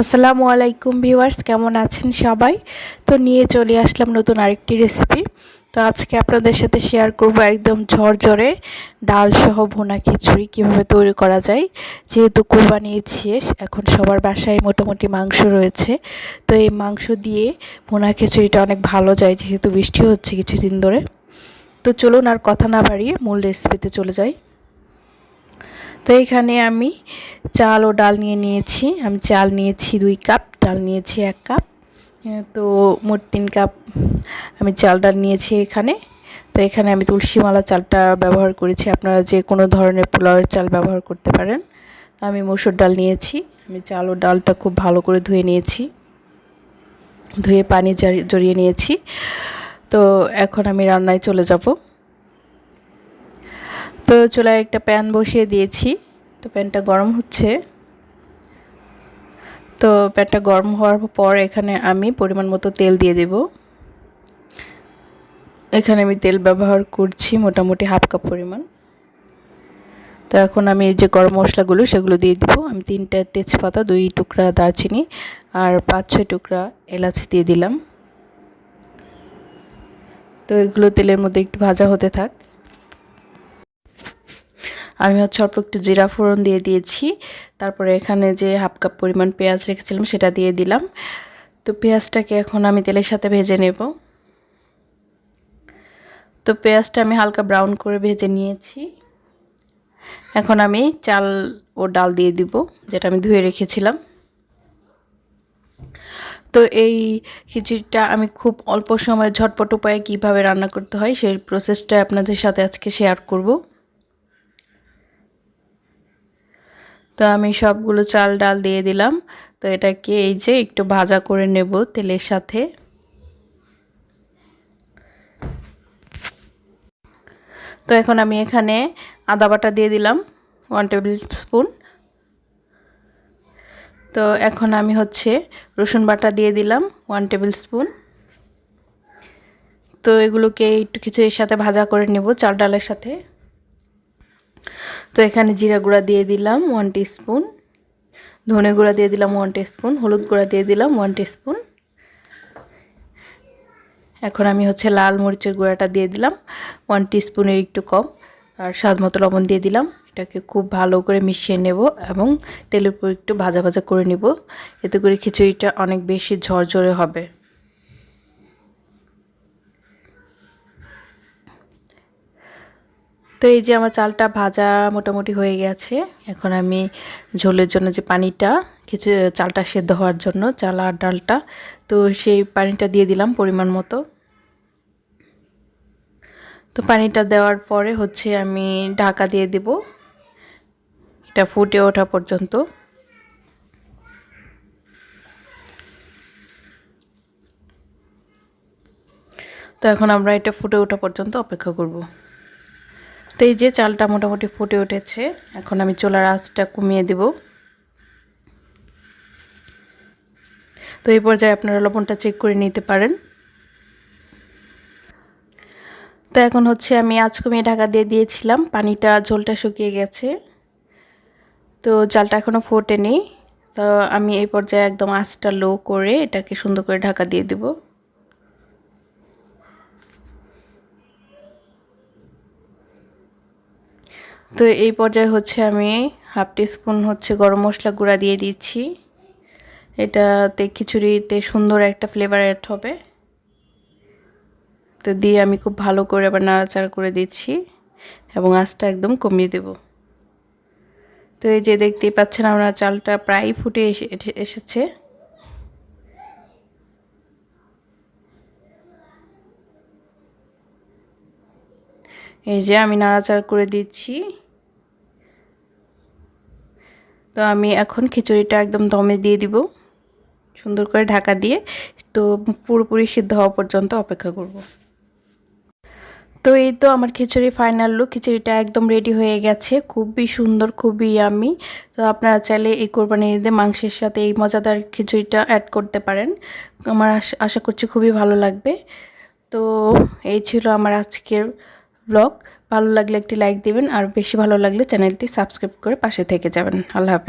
আসসালামু আলাইকুম ভিউয়ার্স, কেমন আছেন সবাই? তো নিয়ে চলে আসলাম নতুন আরেকটি রেসিপি। তো আজকে আপনাদের সাথে শেয়ার করব একদম ঝরঝরে ডাল সহ ভুনা খিচুড়ি কীভাবে তৈরি করা যায়। যেহেতু কোরবানি ঈদ শেষ, এখন সবার বাসায় মোটামুটি মাংস রয়েছে। তো এই মাংস দিয়ে ভুনা খিচুড়িটা অনেক ভালো যায়, যেহেতু বৃষ্টি হচ্ছে কিছুদিন ধরে। তো চলুন আর কথা না বাড়িয়ে মূল রেসিপিতে চলে যাই। তো এখানে আমি চাল ও ডাল নিয়েছি। আমি চাল নিয়েছি 2 কাপ, ডাল নিয়েছি 1 কাপ। তো মোট 3 কাপ আমি চাল ডাল নিয়েছি এখানে। তো এখানে আমি তুলসীমালা চালটা ব্যবহার করেছি, আপনারা যে কোনো ধরনের পোলাওয়ের চাল ব্যবহার করতে পারেন। তো আমি মসুর ডাল নিয়েছি। আমি চাল ও ডালটা খুব ভালো করে ধুয়ে নিয়েছি, ধুয়ে পানি ঝরিয়ে নিয়েছি। তো এখন আমি রান্নায় চলে যাব। তো চুলায় একটা প্যান বসিয়ে দিয়েছি। তো প্যানটা গরম হচ্ছে। তো প্যানটা গরম হওয়ার পর এখানে আমি পরিমাণ মতো তেল দিয়ে দেব। এখানে আমি তেল ব্যবহার করছি মোটামুটি 1/2 কাপ পরিমাণ। তো এখন আমি যে গরম মশলাগুলো সেগুলো দিয়ে দিব। আমি 3টা তেজপাতা, 2 টুকরা দারচিনি আর 5-6 টুকরা এলাচ দিয়ে দিলাম। তো এগুলো তেলের মধ্যে একটু ভাজা হতে থাক। আমি অল্প একটু জিরা ফোড়ন দিয়ে দিয়েছি। তারপরে এখানে যে 1/2 কাপ পরিমাণ পেঁয়াজ রেখেছিলাম সেটা দিয়ে দিলাম। তো পেঁয়াজটাকে এখন আমি তেলের সাথে ভেজে নেব। তো পেঁয়াজটা আমি হালকা ব্রাউন করে ভেজে নিয়েছি। এখন আমি চাল ও ডাল দিয়ে দিব, যেটা আমি ধুয়ে রেখেছিলাম। তো এই খিচুড়িটা আমি খুব অল্প সময়ে ঝটপট উপায়ে কীভাবে রান্না করতে হয় সেই প্রসেসটা আপনাদের সাথে আজকে শেয়ার করব। তো আমি সবগুলো চাল ডাল দিয়ে দিলাম। তো এটাকে এই যে একটু ভাজা করে নেব তেলের সাথে। তো এখন আমি এখানে আদা বাটা দিয়ে দিলাম 1 টেবিল স্পুন। তো এখন আমি রসুন বাটা দিয়ে দিলাম 1 টেবিল স্পুন। তো এগুলোকে একটু খিচুড়ির সাথে ভাজা করে নেব চাল ডালের সাথে। তো এখানে জিরা গুঁড়া দিয়ে দিলাম 1 টিস্পুন, ধনে গুঁড়া দিয়ে দিলাম 1 টিস্পুন, হলুদ গুঁড়া দিয়ে দিলাম 1 টিস্পুন। এখন আমি লাল মরিচের গুঁড়াটা দিয়ে দিলাম 1 টিস্পুনের একটু কম, আর স্বাদ মতো লবণ দিয়ে দিলাম। এটাকে খুব ভালো করে মিশিয়ে নেব এবং তেলের উপর একটু ভাজা ভাজা করে নেব, এতে করে খিচুড়িটা অনেক বেশি ঝরঝরে হবে। তো এই যে আমার চালটা ভাজা মোটামুটি হয়ে গেছে। এখন আমি ঝোলের জন্য যে পানিটা চালটা সেদ্ধ হওয়ার জন্য, চাল আর ডালটা, তো সেই পানিটা দিয়ে দিলাম পরিমাণ মতো। তো পানিটা দেওয়ার পরে আমি ঢাকা দিয়ে দেব, এটা ফুটে ওঠা পর্যন্ত। তো এখন আমরা এটা ফুটে ওঠা পর্যন্ত অপেক্ষা করব। তো এই যে চালটা মোটামুটি ফুটে উঠেছে, এখন আমি চুলার আঁচটা কমিয়ে দেব। তো এই পর্যায়ে আপনারা লবণটা চেক করে নিতে পারেন। তো এখন আমি আঁচ কমিয়ে ঢাকা দিয়ে দিয়েছিলাম, পানিটা ঝোলটা শুকিয়ে গেছে। তো চালটা এখনও ফোটেনি। তো আমি এই পর্যায়ে একদম আঁচটা লো করে এটাকে সুন্দর করে ঢাকা দিয়ে দেব। তো এই পর্যায়ে আমি 1/2 টিস্পুন গরম মশলা গুঁড়া দিয়ে দিচ্ছি। এটাতে খিচুড়িতে সুন্দর একটা ফ্লেভার অ্যাড হবে। তো দিয়ে আমি খুব ভালো করে আবার নাড়াচাড়া করে দিচ্ছি এবং আঁচটা একদম কমিয়ে দেব। তো এই যে দেখতেই পাচ্ছেন আমরা চালটা প্রায় ফুটে এসেছে। এই যে আমি নাড়াচাড়া করে দিচ্ছি। তো আমি এখন খিচুড়িটা একদম দমে দিয়ে দিব, সুন্দর করে ঢাকা দিয়ে। তো পুরোপুরি সিদ্ধ হওয়া পর্যন্ত অপেক্ষা করব। তো এই তো আমার খিচুড়ি ফাইনাল লুক। খিচুড়িটা একদম রেডি হয়ে গেছে, খুবই সুন্দর, খুবই ইয়াম্মি। তো আপনারা চাইলে এই কোরবানির ঈদে মাংসের সাথে এই মজাদার খিচুড়িটা অ্যাড করতে পারেন। আমার আশা করছি খুবই ভালো লাগবে। তো এই ছিল আমার আজকের ব্লগ। ভালো লাগলে একটি লাইক দিবেন, আর বেশি ভালো লাগলে চ্যানেলটি সাবস্ক্রাইব করে পাশে থেকে যাবেন। আল্লাহ হাফেজ।